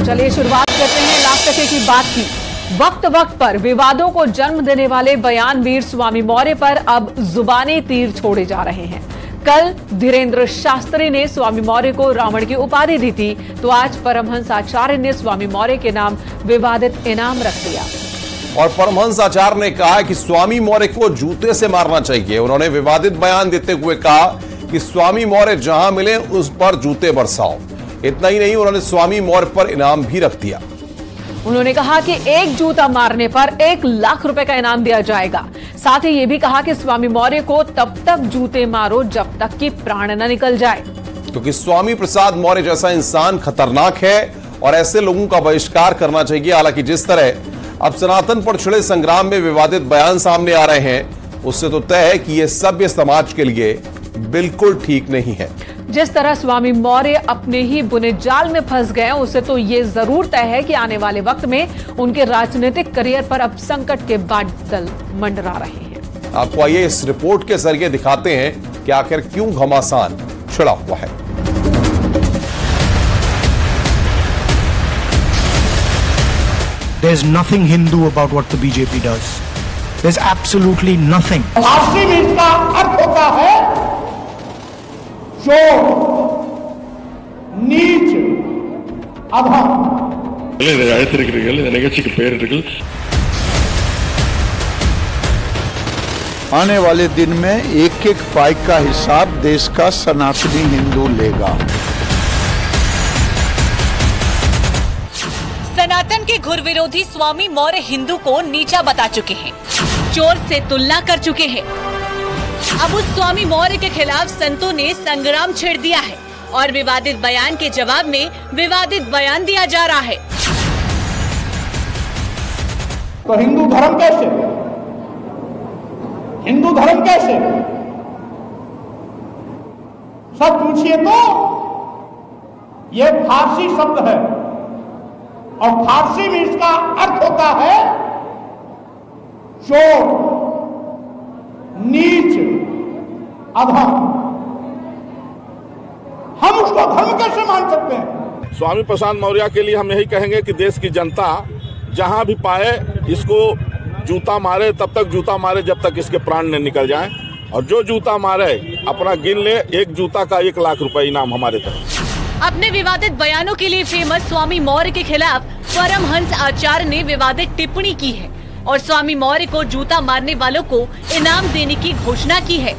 चलिए शुरुआत करते हैं लाख टके की बात की। वक्त वक्त पर विवादों को जन्म देने वाले बयानवीर स्वामी मौर्य पर अब जुबानी तीर छोड़े जा रहे हैं। कल धीरेन्द्र शास्त्री ने स्वामी मौर्य को रावण की उपाधि दी थी, तो आज परमहंस आचार्य ने स्वामी मौर्य के नाम विवादित इनाम रख दिया। और परमहंस आचार्य ने कहा कि स्वामी मौर्य को जूते से मारना चाहिए। उन्होंने विवादित बयान देते हुए कहा कि स्वामी मौर्य जहां मिले उस पर जूते बरसाओ। इतना ही नहीं, उन्होंने स्वामी मौर्य पर इनाम भी रख दिया। उन्होंने कहा कि एक जूता मारने पर 1 लाख रुपए का इनाम दिया जाएगा। साथ ही यह भी कहा कि स्वामी मौर्य को तब तक जूते मारो जब तक कि प्राण न निकल जाए, क्योंकि स्वामी प्रसाद मौर्य जैसा इंसान खतरनाक है और ऐसे लोगों का बहिष्कार करना चाहिए। हालांकि जिस तरह अब सनातन पर छिड़े संग्राम में विवादित बयान सामने आ रहे हैं, उससे तो तय है कि यह सभ्य समाज के लिए बिल्कुल ठीक नहीं है। जिस तरह स्वामी मौर्य अपने ही बुने जाल में फंस गए, उससे तो ये जरूर तय है कि आने वाले वक्त में उनके राजनीतिक करियर पर अब संकट के बादल मंडरा रहे हैं। आपको आइए इस रिपोर्ट के जरिए दिखाते हैं कि आखिर क्यों घमासान छिड़ा हुआ है। There's nothing Hindu about what the BJP does. There's absolutely nothing. फारसी में इसका अर्थ होता है चोर, नीच, अधम। आने वाले दिन में एक एक पाई का हिसाब देश का सनातनी हिंदू लेगा। सनातन के घुर विरोधी स्वामी मौर्य हिंदू को नीचा बता चुके हैं, चोर से तुलना कर चुके हैं। अब उस स्वामी मौर्य के खिलाफ संतों ने संग्राम छेड़ दिया है और विवादित बयान के जवाब में विवादित बयान दिया जा रहा है। तो हिंदू धर्म कैसे? हिंदू धर्म कैसे? सब पूछिए तो ये फारसी शब्द है और फारसी में इसका अर्थ होता है चोर, नीच, अधम। हम उसको धर्म कैसे मान सकते हैं? स्वामी प्रसाद मौर्य के लिए हम यही कहेंगे कि देश की जनता जहां भी पाए इसको जूता मारे, तब तक जूता मारे जब तक इसके प्राण न निकल जाएं। और जो जूता मारे अपना गिन ले, एक जूता का 1 लाख रुपए इनाम हमारे तरफ। अपने विवादित बयानों के लिए फेमस स्वामी मौर्य के खिलाफ परमहंस आचार्य ने विवादित टिप्पणी की है और स्वामी मौर्य को जूता मारने वालों को इनाम देने की घोषणा की है।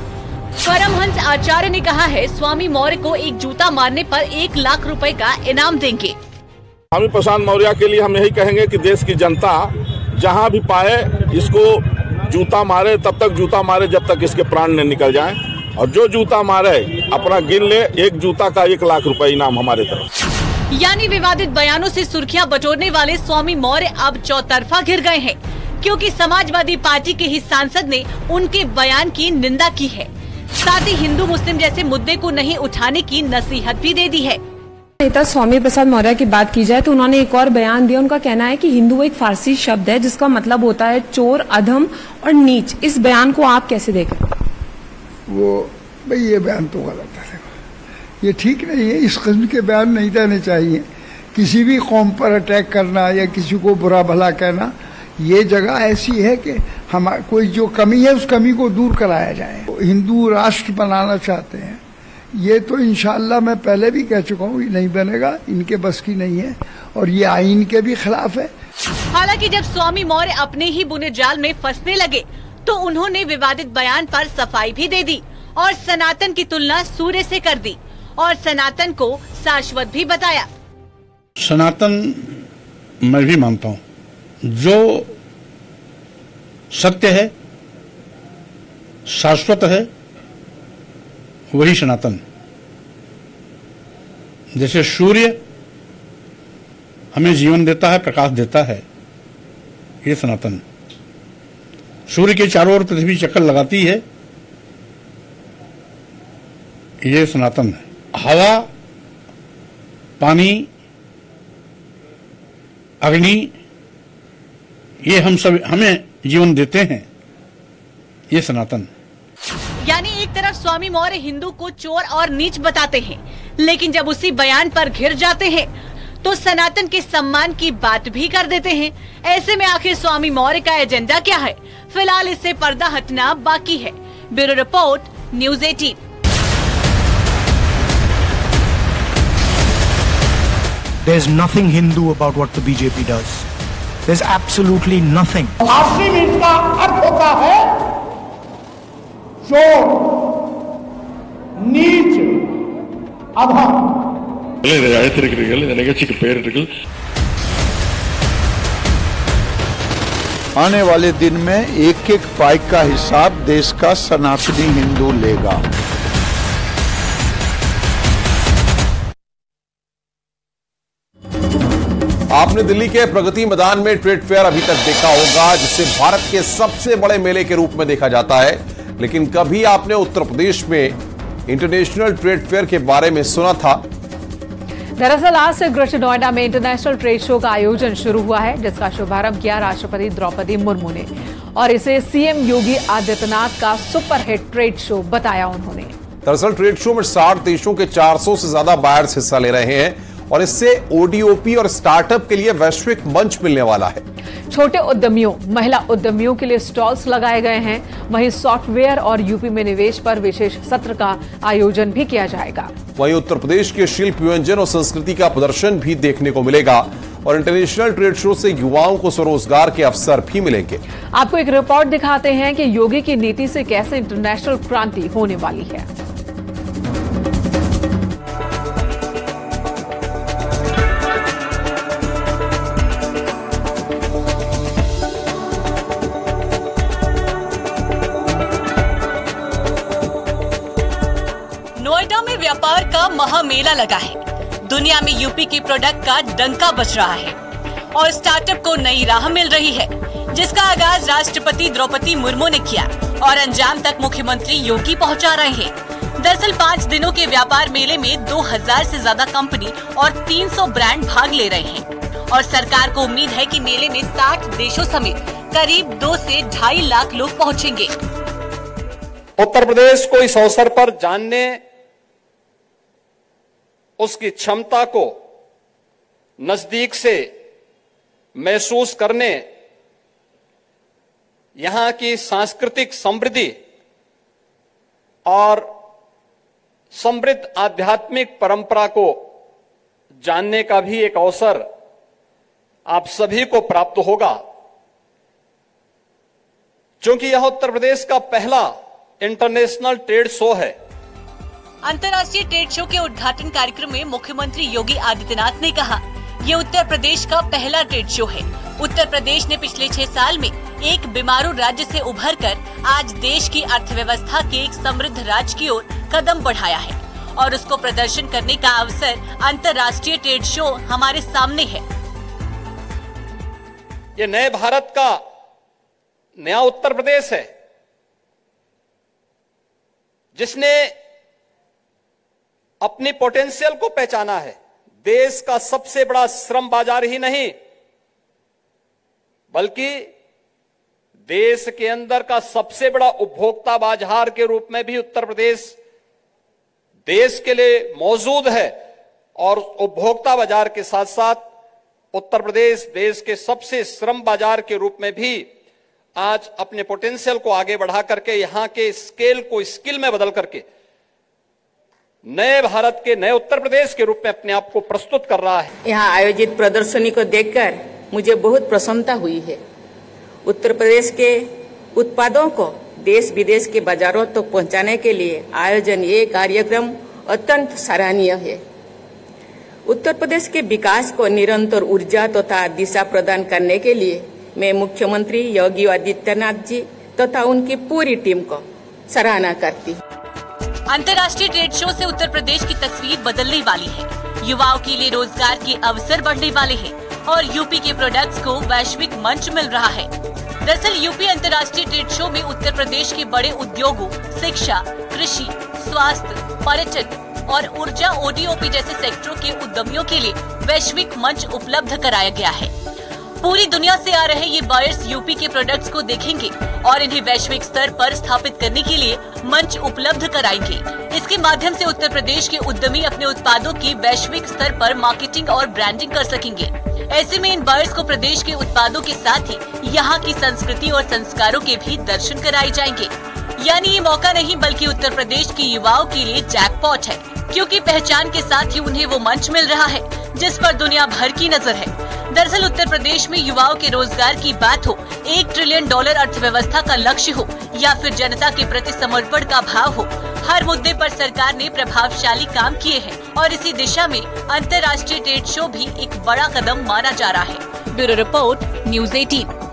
परमहंस आचार्य ने कहा है स्वामी मौर्य को एक जूता मारने पर 1 लाख रुपए का इनाम देंगे। स्वामी प्रसाद मौर्य के लिए हम यही कहेंगे कि देश की जनता जहां भी पाए इसको जूता मारे, तब तक जूता मारे जब तक इसके प्राण न निकल जाएं। और जो जूता मारे अपना गिन ले, एक जूता का 1 लाख रुपए इनाम हमारे तरफ। यानी विवादित बयानों से सुर्खियां बटोरने वाले स्वामी मौर्य अब चौतरफा घिर गए हैं, क्योंकि समाजवादी पार्टी के ही सांसद ने उनके बयान की निंदा की है। साथ ही हिंदू मुस्लिम जैसे मुद्दे को नहीं उठाने की नसीहत भी दे दी है। नेता स्वामी प्रसाद मौर्य की बात की जाए तो उन्होंने एक और बयान दिया। उनका कहना है कि हिंदू एक फारसी शब्द है जिसका मतलब होता है चोर, अधम और नीच। इस बयान को आप कैसे देखें? वो भाई ये बयान तो गलत है, ये ठीक नहीं है। इस किस्म के बयान नहीं देने चाहिए। किसी भी कौम पर अटैक करना या किसी को बुरा भला कहना, ये जगह ऐसी है कि हम कोई जो कमी है उस कमी को दूर कराया जाए। हिंदू राष्ट्र बनाना चाहते हैं, ये तो इंशाअल्लाह मैं पहले भी कह चुका हूँ, ये नहीं बनेगा, इनके बस की नहीं है और ये आईन के भी खिलाफ है। हालांकि जब स्वामी मौर्य अपने ही बुने जाल में फंसने लगे तो उन्होंने विवादित बयान पर सफाई भी दे दी और सनातन की तुलना सूर्य से कर दी और सनातन को शाश्वत भी बताया। सनातन मैं भी मानता हूँ, जो सत्य है, शाश्वत है, वही सनातन। जैसे सूर्य हमें जीवन देता है, प्रकाश देता है, ये सनातन। सूर्य के चारों ओर पृथ्वी चक्कर लगाती है, ये सनातन है। हवा, पानी, अग्नि, ये हमें जीवन देते हैं, ये सनातन। यानी एक तरफ स्वामी मौर्य हिंदू को चोर और नीच बताते हैं, लेकिन जब उसी बयान पर घिर जाते हैं तो सनातन के सम्मान की बात भी कर देते हैं। ऐसे में आखिर स्वामी मौर्य का एजेंडा क्या है? फिलहाल इससे पर्दा हटना बाकी है। Bureau report, news 18। There's nothing Hindu about what the BJP does. There's absolutely nothing. फारसी में इसका अर्थ होता है चोर, नीच, अधम। आने वाले दिन में एक एक पाई का हिसाब देश का सनातनी हिंदू लेगा। आपने दिल्ली के प्रगति मैदान में ट्रेड फेयर अभी तक देखा होगा, जिसे भारत के सबसे बड़े मेले के रूप में देखा जाता है। लेकिन कभी आपने उत्तर प्रदेश में इंटरनेशनल ट्रेड फेयर के बारे में सुना था? दरअसल आज से ग्रेटर नोएडा में इंटरनेशनल ट्रेड शो का आयोजन शुरू हुआ है, जिसका शुभारंभ किया राष्ट्रपति द्रौपदी मुर्मू ने, और इसे सीएम योगी आदित्यनाथ का सुपरहिट ट्रेड शो बताया उन्होंने। दरअसल ट्रेड शो में 60 देशों के 400 से ज्यादा बायर्स हिस्सा ले रहे हैं और इससे ओडीओपी और स्टार्टअप के लिए वैश्विक मंच मिलने वाला है। छोटे उद्यमियों, महिला उद्यमियों के लिए स्टॉल्स लगाए गए हैं। वहीं सॉफ्टवेयर और यूपी में निवेश पर विशेष सत्र का आयोजन भी किया जाएगा। वहीं उत्तर प्रदेश के शिल्प, व्यंजन और संस्कृति का प्रदर्शन भी देखने को मिलेगा और इंटरनेशनल ट्रेड शो से युवाओं को स्वरोजगार के अवसर भी मिलेंगे। आपको एक रिपोर्ट दिखाते हैं कि योगी की नीति से कैसे इंटरनेशनल क्रांति होने वाली है। नोएडा में व्यापार का महामेला लगा है। दुनिया में यूपी के प्रोडक्ट का डंका बज रहा है और स्टार्टअप को नई राह मिल रही है, जिसका आगाज राष्ट्रपति द्रौपदी मुर्मू ने किया और अंजाम तक मुख्यमंत्री योगी पहुंचा रहे हैं। दरअसल 5 दिनों के व्यापार मेले में 2000 से ज्यादा कंपनी और 300 ब्रांड भाग ले रहे हैं और सरकार को उम्मीद है कि मेले में 60 देशों समेत करीब 2 से 2.5 लाख लोग पहुंचेंगे। उत्तर प्रदेश को इस अवसर पर जानने, उसकी क्षमता को नजदीक से महसूस करने, यहां की सांस्कृतिक समृद्धि और समृद्ध आध्यात्मिक परंपरा को जानने का भी एक अवसर आप सभी को प्राप्त होगा, क्योंकि यह उत्तर प्रदेश का पहला इंटरनेशनल ट्रेड शो है। अंतर्राष्ट्रीय ट्रेड शो के उद्घाटन कार्यक्रम में मुख्यमंत्री योगी आदित्यनाथ ने कहा, ये उत्तर प्रदेश का पहला ट्रेड शो है। उत्तर प्रदेश ने पिछले 6 साल में एक बीमारू राज्य से उभरकर आज देश की अर्थव्यवस्था के एक समृद्ध राज्य की ओर कदम बढ़ाया है और उसको प्रदर्शन करने का अवसर अंतर्राष्ट्रीय ट्रेड शो हमारे सामने है। ये नए भारत का नया उत्तर प्रदेश है, जिसने अपनी पोटेंशियल को पहचाना है। देश का सबसे बड़ा श्रम बाजार ही नहीं, बल्कि देश के अंदर का सबसे बड़ा उपभोक्ता बाजार के रूप में भी उत्तर प्रदेश देश के लिए मौजूद है। और उपभोक्ता बाजार के साथ साथ उत्तर प्रदेश देश के सबसे श्रम बाजार के रूप में भी आज अपने पोटेंशियल को आगे बढ़ा करके, यहां के स्केल को स्किल में बदल करके नए भारत के, नए उत्तर प्रदेश के रूप में अपने आप को प्रस्तुत कर रहा है। यहाँ आयोजित प्रदर्शनी को देखकर मुझे बहुत प्रसन्नता हुई है। उत्तर प्रदेश के उत्पादों को देश विदेश के बाजारों तक तो पहुंचाने के लिए आयोजन ये कार्यक्रम अत्यंत सराहनीय है। उत्तर प्रदेश के विकास को निरंतर ऊर्जा तथा दिशा प्रदान करने के लिए मैं मुख्यमंत्री योगी आदित्यनाथ जी तथा उनकी पूरी टीम को सराहना करती हूँ। अंतर्राष्ट्रीय ट्रेड शो से उत्तर प्रदेश की तस्वीर बदलने वाली है। युवाओं के लिए रोजगार के अवसर बढ़ने वाले हैं और यूपी के प्रोडक्ट्स को वैश्विक मंच मिल रहा है। दरअसल यूपी अंतर्राष्ट्रीय ट्रेड शो में उत्तर प्रदेश के बड़े उद्योगों, शिक्षा, कृषि, स्वास्थ्य, पर्यटन और ऊर्जा, ओडीओपी जैसे सेक्टरों के उद्यमियों के लिए वैश्विक मंच उपलब्ध कराया गया है। पूरी दुनिया से आ रहे ये बायर्स यूपी के प्रोडक्ट्स को देखेंगे और इन्हें वैश्विक स्तर पर स्थापित करने के लिए मंच उपलब्ध कराएंगे। इसके माध्यम से उत्तर प्रदेश के उद्यमी अपने उत्पादों की वैश्विक स्तर पर मार्केटिंग और ब्रांडिंग कर सकेंगे। ऐसे में इन बायर्स को प्रदेश के उत्पादों के साथ ही यहाँ की संस्कृति और संस्कारों के भी दर्शन कराए जाएंगे। यानी ये मौका नहीं बल्कि उत्तर प्रदेश के युवाओं के लिए जैकपॉट है, क्योंकि पहचान के साथ ही उन्हें वो मंच मिल रहा है जिस पर दुनिया भर की नजर है। दरअसल उत्तर प्रदेश में युवाओं के रोजगार की बात हो, $1 ट्रिलियन अर्थव्यवस्था का लक्ष्य हो या फिर जनता के प्रति समर्पण का भाव हो, हर मुद्दे पर सरकार ने प्रभावशाली काम किए हैं और इसी दिशा में अंतर्राष्ट्रीय ट्रेड शो भी एक बड़ा कदम माना जा रहा है। Bureau report, news 18।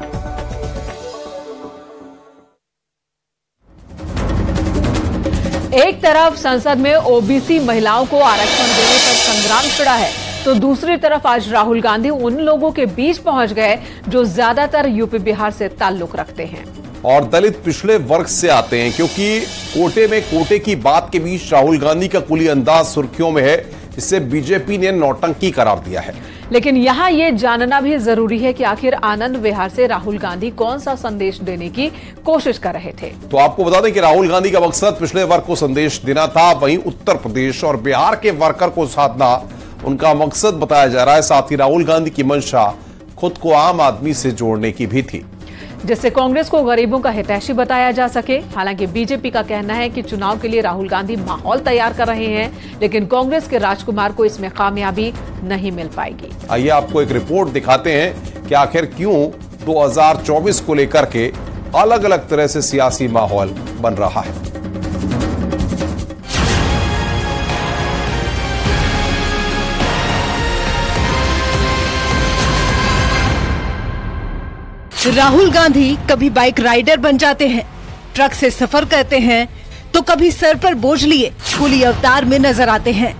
एक तरफ संसद में ओबीसी महिलाओं को आरक्षण देने पर संग्राम छिड़ा है, तो दूसरी तरफ आज राहुल गांधी उन लोगों के बीच पहुंच गए जो ज्यादातर यूपी बिहार से ताल्लुक रखते हैं और दलित पिछड़े वर्ग से आते हैं, क्योंकि कोटे में कोटे की बात के बीच राहुल गांधी का कुली अंदाज सुर्खियों में है। इसे बीजेपी ने नौटंकी करार दिया है। लेकिन यहाँ ये जानना भी जरूरी है कि आखिर आनंद विहार से राहुल गांधी कौन सा संदेश देने की कोशिश कर रहे थे। तो आपको बता दें कि राहुल गांधी का मकसद पिछड़े वर्ग को संदेश देना था, वहीं उत्तर प्रदेश और बिहार के वर्कर को साधना उनका मकसद बताया जा रहा है। साथ ही राहुल गांधी की मंशा खुद को आम आदमी से जोड़ने की भी थी, जिससे कांग्रेस को गरीबों का हितैषी बताया जा सके। हालांकि बीजेपी का कहना है कि चुनाव के लिए राहुल गांधी माहौल तैयार कर रहे हैं, लेकिन कांग्रेस के राजकुमार को इसमें कामयाबी नहीं मिल पाएगी। आइए आपको एक रिपोर्ट दिखाते हैं कि आखिर क्यों 2024 को लेकर के अलग अलग तरह से सियासी माहौल बन रहा है। राहुल गांधी कभी बाइक राइडर बन जाते हैं, ट्रक से सफर करते हैं, तो कभी सर पर बोझ लिए कुली अवतार में नजर आते हैं।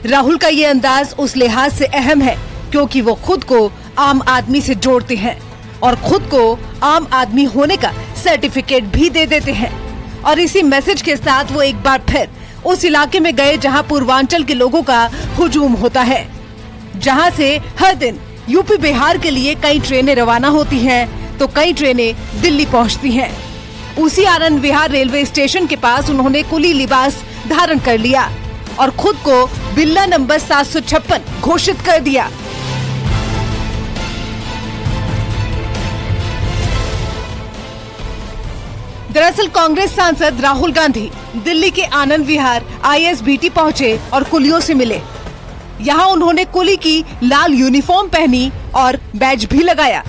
राहुल का ये अंदाज उस लिहाज से अहम है क्योंकि वो खुद को आम आदमी से जोड़ते हैं और खुद को आम आदमी होने का सर्टिफिकेट भी दे देते हैं। और इसी मैसेज के साथ वो एक बार फिर उस इलाके में गए जहां पूर्वांचल के लोगों का हुजूम होता है, जहां से हर दिन यूपी बिहार के लिए कई ट्रेनें रवाना होती हैं, तो कई ट्रेनें दिल्ली पहुंचती हैं। उसी आनंद विहार रेलवे स्टेशन के पास उन्होंने कुली लिबास धारण कर लिया और खुद को बिल्ला नंबर 756 घोषित कर दिया। दरअसल कांग्रेस सांसद राहुल गांधी दिल्ली के आनंद विहार ISBT पहुंचे और कुलियों से मिले। यहाँ उन्होंने कुली की लाल यूनिफॉर्म पहनी और बैज भी लगाया।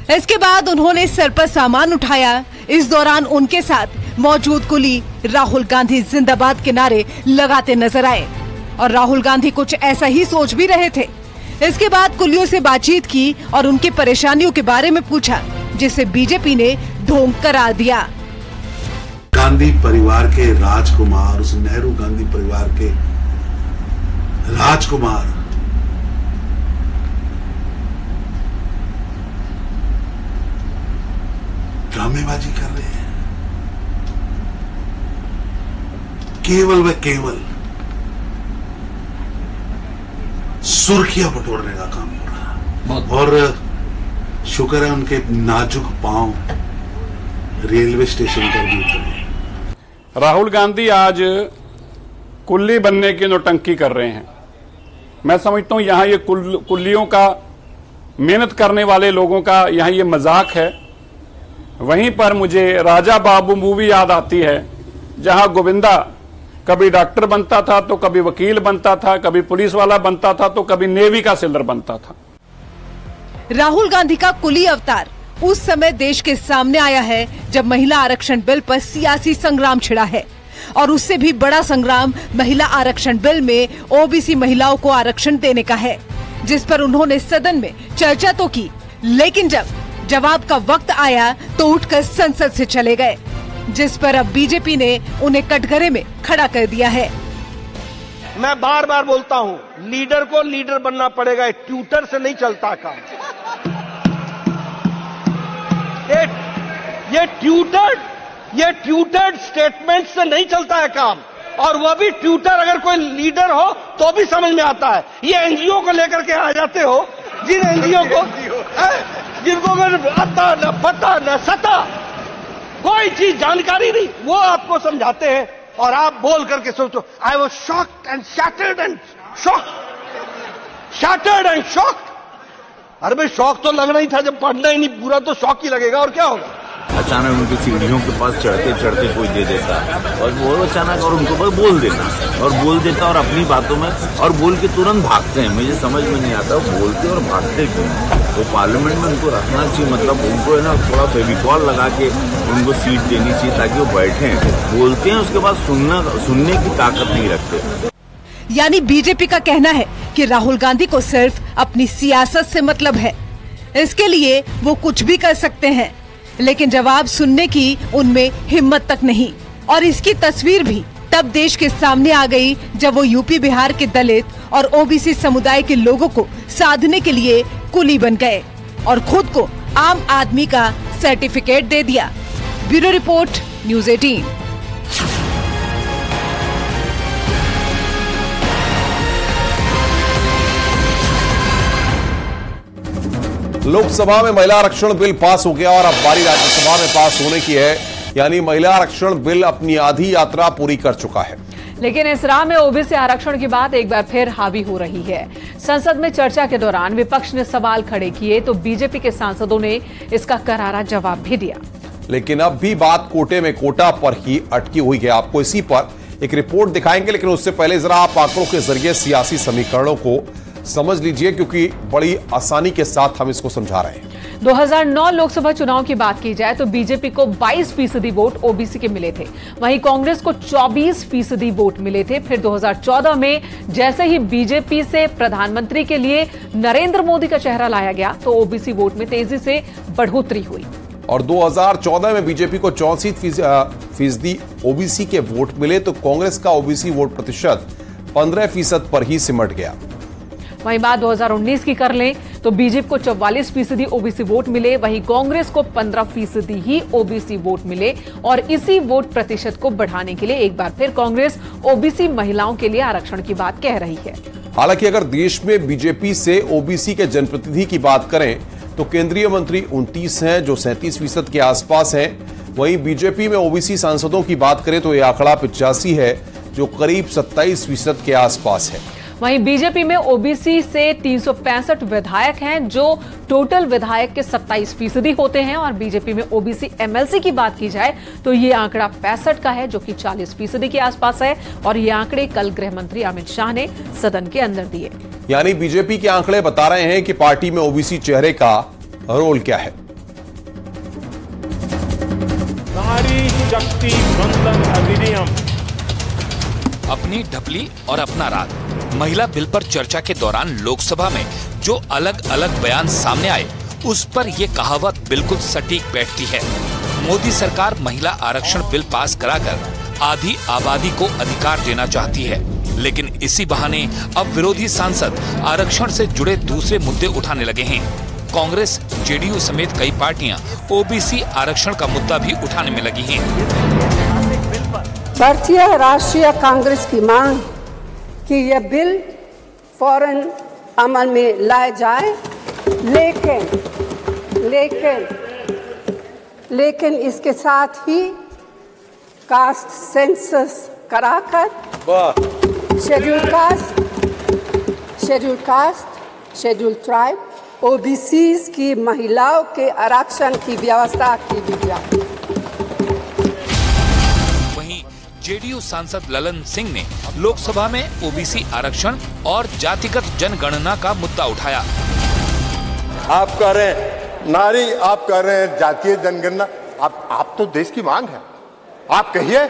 इसके बाद उन्होंने सर पर सामान उठाया। इस दौरान उनके साथ मौजूद कुली राहुल गांधी जिंदाबाद के नारे लगाते नजर आए और राहुल गांधी कुछ ऐसा ही सोच भी रहे थे। इसके बाद कुलियों से बातचीत की और उनकी परेशानियों के बारे में पूछा, जिसे बीजेपी ने ढोंग करार दिया। गांधी परिवार के राजकुमार, उस नेहरू गांधी परिवार के राजकुमार ड्रामेबाजी कर रहे हैं। केवल व केवल सुर्खियां बटोरने का काम हो रहा है और शुक्र है उनके नाजुक पांव रेलवे स्टेशन पर भी उतरे। राहुल गांधी आज कुल्ली बनने की नौटंकी कर रहे हैं। मैं समझता हूं यहां ये कुल्लियों का, मेहनत करने वाले लोगों का यहां ये मजाक है। वहीं पर मुझे राजा बाबू मूवी याद आती है, जहां गोविंदा कभी डॉक्टर बनता था तो कभी वकील बनता था, कभी पुलिस वाला बनता था तो कभी नेवी का सेलर बनता था। राहुल गांधी का कुली अवतार उस समय देश के सामने आया है जब महिला आरक्षण बिल पर सियासी संग्राम छिड़ा है और उससे भी बड़ा संग्राम महिला आरक्षण बिल में ओबीसी महिलाओं को आरक्षण देने का है, जिस पर उन्होंने सदन में चर्चा तो की, लेकिन जब जवाब का वक्त आया तो उठकर संसद से चले गए, जिस पर अब बीजेपी ने उन्हें कटघरे में खड़ा कर दिया है। मैं बार बार बोलता हूं, लीडर को लीडर बनना पड़ेगा, ट्यूटर से नहीं चलता काम। ये ट्यूटर्ड स्टेटमेंट से नहीं चलता है काम, और वह भी ट्यूटर अगर कोई लीडर हो तो भी समझ में आता है। ये एनजीओ को लेकर के आ जाते हो जिन एनजीओ को जिनको आता न पता न सता, कोई चीज जानकारी नहीं, वो आपको समझाते हैं और आप बोल करके सोचो I was shocked and shattered and shocked. अरे भाई शौक तो लगना ही था, जब पढ़ना ही नहीं पूरा तो शौक ही लगेगा और क्या होगा। अचानक उनकी सीढ़ियों के पास चढ़ते चढ़ते कोई दे देता और वो अचानक और उनको बस बोल देता और अपनी बातों में और बोल के तुरंत भागते हैं। मुझे समझ में नहीं आता बोलते और भागते क्यों। तो पार्लियामेंट में उनको रखना चाहिए, मतलब उनको है ना थोड़ा फेविकॉल लगा के उनको सीट देनी चाहिए ताकि वो बैठे, बोलते हैं उसके बाद सुनने की ताकत नहीं रखते। यानी बीजेपी का कहना है कि राहुल गांधी को सिर्फ अपनी सियासत से मतलब है, इसके लिए वो कुछ भी कर सकते हैं, लेकिन जवाब सुनने की उनमें हिम्मत तक नहीं। और इसकी तस्वीर भी तब देश के सामने आ गई जब वो यूपी बिहार के दलित और ओबीसी समुदाय के लोगों को साधने के लिए कुली बन गए और खुद को आम आदमी का सर्टिफिकेट दे दिया। Bureau report, news 18। लोकसभा में महिला आरक्षण बिल पास हो गया और अब बारी राज्यसभा में पास होने की है, यानी महिला आरक्षण बिल अपनी आधी यात्रा पूरी कर चुका है। लेकिन इस राह में ओबीसी आरक्षण की बात एक बार फिर हावी हो रही है। संसद में चर्चा के दौरान विपक्ष ने सवाल खड़े किए तो बीजेपी के सांसदों ने इसका करारा जवाब भी दिया। लेकिन अब भी बात कोटे में कोटा पर ही अटकी हुई है। आपको इसी पर एक रिपोर्ट दिखाएंगे, लेकिन उससे पहले जरा आप आंकड़ों के जरिए सियासी समीकरणों को समझ लीजिए, क्योंकि बड़ी आसानी के साथ हम इसको समझा रहे हैं। 2009 लोकसभा चुनाव की बात की जाए तो बीजेपी को 22% वोट ओबीसी के मिले थे, वहीं कांग्रेस को 24% वोट मिले थे। फिर 2014 में जैसे ही बीजेपी से प्रधानमंत्री के लिए नरेंद्र मोदी का चेहरा लाया गया तो ओबीसी वोट में तेजी से बढ़ोतरी हुई और 2014 में बीजेपी को 64% ओबीसी के वोट मिले तो कांग्रेस का ओबीसी वोट प्रतिशत 15% पर ही सिमट गया। वहीं बात 2019 की कर लें तो बीजेपी को 44% ओबीसी वोट मिले, वहीं कांग्रेस को 15% ही ओबीसी वोट मिले और इसी वोट प्रतिशत को बढ़ाने के लिए एक बार फिर कांग्रेस ओबीसी महिलाओं के लिए आरक्षण की बात कह रही है। हालांकि अगर देश में बीजेपी से ओबीसी के जनप्रतिनिधि की बात करें तो केंद्रीय मंत्री 29 हैं जो 37% के आसपास हैं। वहीं बीजेपी में ओबीसी सांसदों की बात करें तो यह आंकड़ा 85 है जो करीब 27% के आसपास है। वहीं बीजेपी में ओबीसी से 365 विधायक हैं जो टोटल विधायक के 27% होते हैं और बीजेपी में ओबीसी एमएलसी की बात की जाए तो ये आंकड़ा 65 का है जो कि 40% के आसपास है और ये आंकड़े कल गृह मंत्री अमित शाह ने सदन के अंदर दिए। यानी बीजेपी के आंकड़े बता रहे हैं कि पार्टी में ओबीसी चेहरे का रोल क्या है। नारी शक्ति बंधन अधिनियम, अपनी ढपली और अपना राज। महिला बिल पर चर्चा के दौरान लोकसभा में जो अलग अलग बयान सामने आए उस पर ये कहावत बिल्कुल सटीक बैठती है। मोदी सरकार महिला आरक्षण बिल पास कराकर आधी आबादी को अधिकार देना चाहती है, लेकिन इसी बहाने अब विरोधी सांसद आरक्षण से जुड़े दूसरे मुद्दे उठाने लगे हैं। कांग्रेस, जेडीयू समेत कई पार्टियां ओबीसी आरक्षण का मुद्दा भी उठाने में लगी हैं। भारतीय राष्ट्रीय कांग्रेस की मांग कि यह बिल फौरन अमल में लाया जाए, लेकिन इसके साथ ही कास्ट सेंसस कराकर शेड्यूल ट्राइब, ओबीसीज की महिलाओं के आरक्षण की व्यवस्था की भी जाए। जेडीयू सांसद ललन सिंह ने लोकसभा में ओबीसी आरक्षण और जातिगत जनगणना का मुद्दा उठाया। आप कह रहे हैं नारी, आप कह रहे हैं जातीय जनगणना, आप तो देश की मांग है, आप कहिए,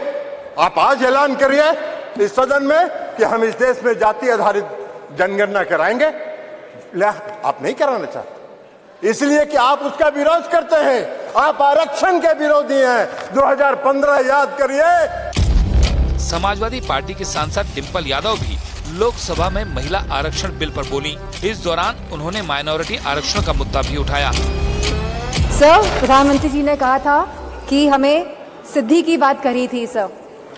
आप आज ऐलान करिए इस सदन में कि हम इस देश में जाति आधारित जनगणना कराएंगे। आप नहीं कराना चाहते इसलिए कि आप उसका विरोध करते हैं, आप आरक्षण के विरोधी हैं। 2015 याद करिए। समाजवादी पार्टी के सांसद डिंपल यादव भी लोकसभा में महिला आरक्षण बिल पर बोली। इस दौरान उन्होंने माइनॉरिटी आरक्षण का मुद्दा भी उठाया। सर, प्रधानमंत्री जी ने कहा था कि हमें सिद्धि की बात करी थी सर,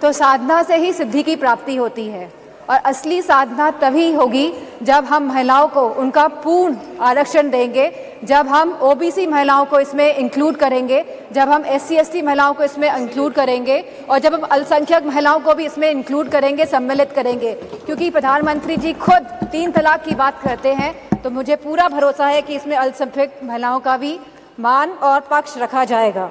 तो साधना से ही सिद्धि की प्राप्ति होती है और असली साधना तभी होगी जब हम महिलाओं को उनका पूर्ण आरक्षण देंगे, जब हम ओबीसी महिलाओं को इसमें इंक्लूड करेंगे, जब हम SC ST महिलाओं को इसमें इंक्लूड करेंगे और जब हम अल्पसंख्यक महिलाओं को भी इसमें इंक्लूड करेंगे, सम्मिलित करेंगे। क्योंकि प्रधानमंत्री जी खुद 3 तलाक की बात करते हैं, तो मुझे पूरा भरोसा है कि इसमें अल्पसंख्यक महिलाओं का भी मान और पक्ष रखा जाएगा।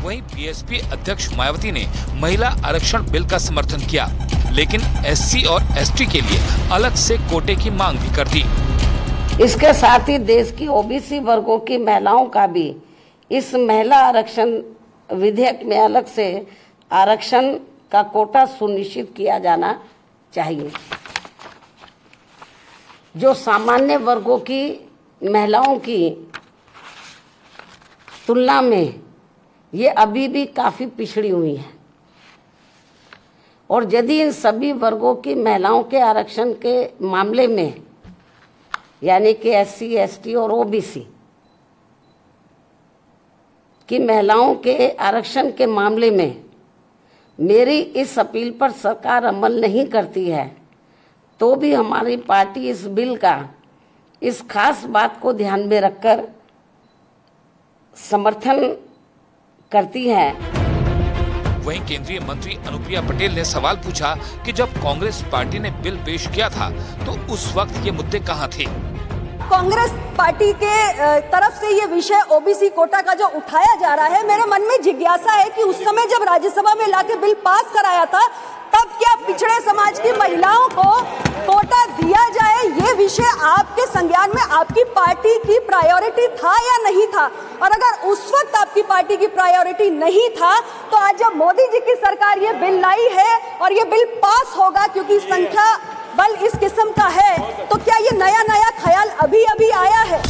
वहीं बीएसपी अध्यक्ष मायावती ने महिला आरक्षण बिल का समर्थन किया, लेकिन SC और ST के लिए अलग से कोटे की मांग भी कर दी। इसके साथ ही देश की ओबीसी वर्गों की महिलाओं का भी इस महिला आरक्षण विधेयक में अलग से आरक्षण का कोटा सुनिश्चित किया जाना चाहिए। जो सामान्य वर्गों की महिलाओं की तुलना में ये अभी भी काफी पिछड़ी हुई है, और यदि इन सभी वर्गों की महिलाओं के आरक्षण के मामले में, यानी कि SC ST और OBC की महिलाओं के आरक्षण के मामले में मेरी इस अपील पर सरकार अमल नहीं करती है, तो भी हमारी पार्टी इस बिल का इस खास बात को ध्यान में रखकर समर्थन करती है। वहीं केंद्रीय मंत्री अनुप्रिया पटेल ने सवाल पूछा कि जब कांग्रेस पार्टी ने बिल पेश किया था तो उस वक्त ये मुद्दे कहां थे। कांग्रेस पार्टी के तरफ से ये विषय ओबीसी कोटा का जो उठाया जा रहा है, मेरे मन में जिज्ञासा है कि उस समय जब राज्यसभा में लाके बिल पास कराया था, तब क्या पिछड़े समाज की महिलाओं को कोटा दिया जाए, ये विषय आपके संज्ञान में आपकी पार्टी की प्रायोरिटी था या नहीं था? और अगर उस वक्त आपकी पार्टी की प्रायोरिटी नहीं था, तो आज जब मोदी जी की सरकार ये बिल लाई है और ये बिल पास होगा, क्योंकि संख्या बल इस किस्म का है, तो क्या ये नया ख्याल अभी आया है?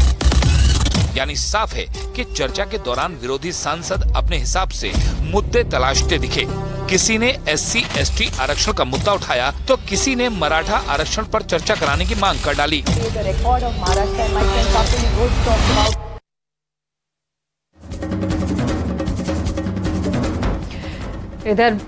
यानी साफ है कि चर्चा के दौरान विरोधी सांसद अपने हिसाब से मुद्दे तलाशते दिखे। किसी ने SC ST आरक्षण का मुद्दा उठाया, तो किसी ने मराठा आरक्षण पर चर्चा कराने की मांग कर डाली। इधर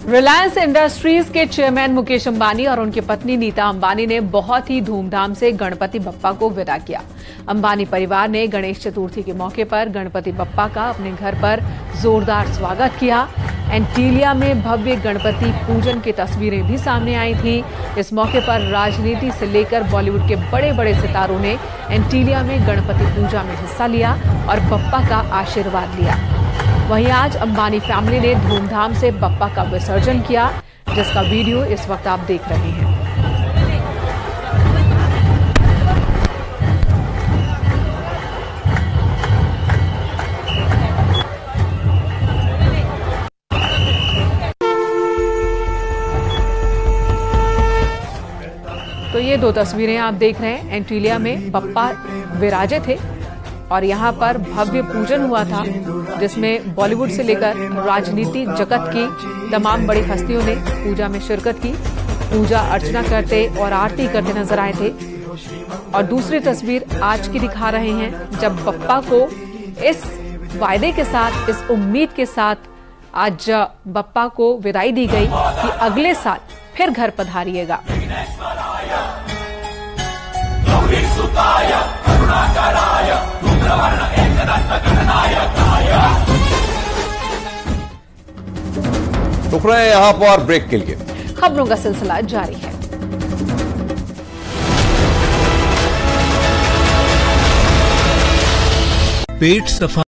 रिलायंस इंडस्ट्रीज के चेयरमैन मुकेश अंबानी और उनकी पत्नी नीता अंबानी ने बहुत ही धूमधाम से गणपति बप्पा को विदा किया। अंबानी परिवार ने गणेश चतुर्थी के मौके पर गणपति बप्पा का अपने घर पर जोरदार स्वागत किया। एंटीलिया में भव्य गणपति पूजन की तस्वीरें भी सामने आई थी। इस मौके पर राजनीति से लेकर बॉलीवुड के बड़े बड़े सितारों ने एंटीलिया में गणपति पूजा में हिस्सा लिया और बप्पा का आशीर्वाद लिया। वहीं आज अंबानी फैमिली ने धूमधाम से बप्पा का विसर्जन किया, जिसका वीडियो इस वक्त आप देख रहे हैं। तो ये 2 तस्वीरें आप देख रहे हैं। एंटीलिया में बप्पा विराजे थे और यहाँ पर भव्य पूजन हुआ था, जिसमें बॉलीवुड से लेकर राजनीति जगत की तमाम बड़ी हस्तियों ने पूजा में शिरकत की, पूजा अर्चना करते और आरती करते नजर आए थे। और दूसरी तस्वीर आज की दिखा रहे हैं, जब बप्पा को इस वायदे के साथ, इस उम्मीद के साथ आज बप्पा को विदाई दी गई कि अगले साल फिर घर पधारिएगा। रुक रहे हैं यहां पर ब्रेक के लिए। खबरों का सिलसिला जारी है। पेट सफा